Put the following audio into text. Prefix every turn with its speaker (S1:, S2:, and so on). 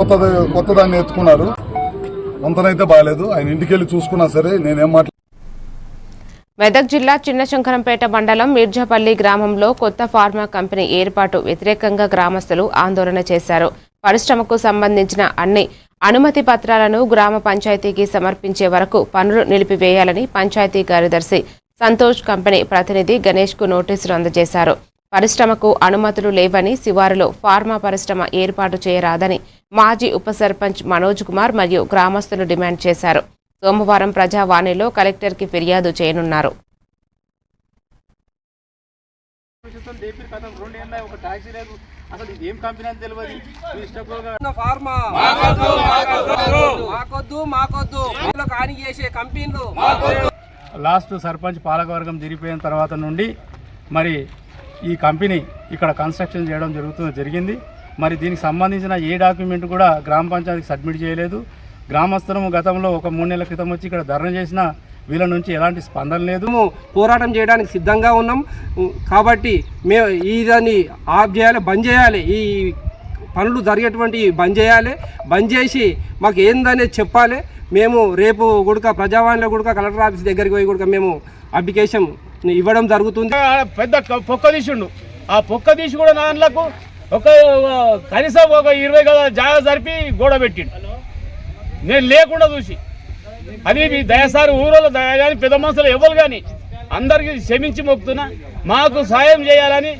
S1: కొత్తదాన్ని ఎత్తుకున్నారు. వంతనైతే బాగాలేదు. ఆయన ఇంటికి వెళ్ళి చూసుకున్నా సరే నేనేం
S2: మెదక్ జిల్లా చిన్నశంకరంపేట మండలం మీర్జాపల్లి గ్రామంలో కొత్త ఫార్మా కంపెనీ ఏర్పాటు వ్యతిరేకంగా గ్రామస్తులు ఆందోళన చేశారు. పరిశ్రమకు సంబంధించిన అన్ని అనుమతి పత్రాలను గ్రామ పంచాయతీకి సమర్పించే వరకు పనులు నిలిపివేయాలని పంచాయతీ కార్యదర్శి సంతోష్ కంపెనీ ప్రతినిధి గణేష్కు నోటీసులు అందజేశారు. పరిశ్రమకు అనుమతులు లేవని, శివారులో ఫార్మా పరిశ్రమ ఏర్పాటు చేయరాదని మాజీ ఉప సర్పంచ్ మనోజ్ కుమార్ మరియు గ్రామస్తులు డిమాండ్ చేశారు. సోమవారం ప్రజావాణిలో కలెక్టర్కి ఫిర్యాదు చేయనున్నారు.
S3: లాస్ట్ సర్పంచ్ పాలకవర్గం జరిగిపోయిన తర్వాత నుండి మరి ఈ కంపెనీ ఇక్కడ కన్స్ట్రక్షన్ చేయడం జరిగింది. మరి దీనికి సంబంధించిన ఏ డాక్యుమెంట్ కూడా గ్రామ పంచాయతీకి సబ్మిట్ చేయలేదు. గ్రామస్తులము గతంలో ఒక 3 నెలల క్రితం వచ్చి ఇక్కడ ధర్నా చేసిన వీళ్ళ నుంచి ఎలాంటి స్పందన లేదు.
S4: పోరాటం చేయడానికి సిద్ధంగా ఉన్నాం. కాబట్టి మేము దాన్ని ఆఫ్ చేయాలి, బంద్ చేయాలి. ఈ పనులు జరిగేటువంటి బంద్ చేయాలి. బంద్ చేసి మాకు ఏందనేది చెప్పాలి. మేము రేపు కూడా ప్రజావాణిలో కూడా కలెక్టర్ ఆఫీస్ దగ్గరికి పోయి కూడా మేము అప్లికేషన్ ఇవ్వడం జరుగుతుంది.
S3: పెద్ద పొక్క తీసిండు. ఆ పొక్క తీసి కూడా నాన్నలకు ఒక కనీసం ఒక 20 గజాల జాగా జరిపి గోడ పెట్టిండు. నేను లేకుండా చూసి అది మీ దయసారి ఊరోళ్ళు దయ కానీ పెద్ద మనుషులు ఎవరు కానీ అందరికీ క్షమించి మొక్కుతున్నా. మాకు సాయం చేయాలని